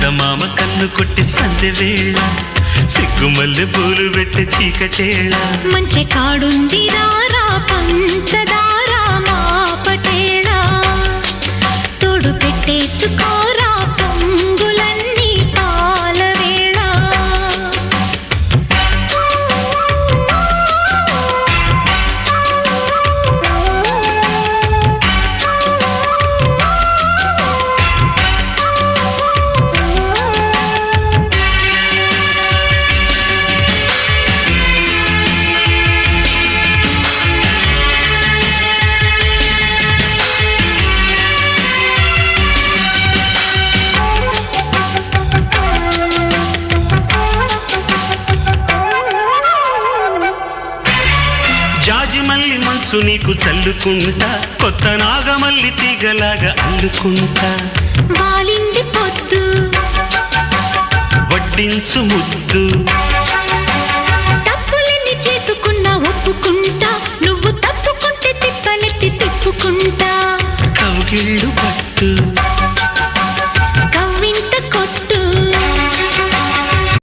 చందమామ కన్ను కొట్టి సందె వేళ సిగ్గుమల్లె పూలు పెట్టి చీకటేళ మంచి కాడుంది రారా పంచదారా మా పటేళ తోడు పెట్టేసుకోరా పొంగులన్నీ పాల వేళ జాజిమల్లి మంచు నీకు చల్లుకుంటా కొత్త నాగమల్లి తీగలాగా అల్లుకుంటా వాలింది పొద్దు వడ్డించు ముద్దు తప్పులన్నీ చేసుకున్నా ఒప్పుకుంటా నువ్వు తప్పుకుంటే తిప్పలెత్తి తిప్పుకుంటా కౌగిళ్ళు పట్టు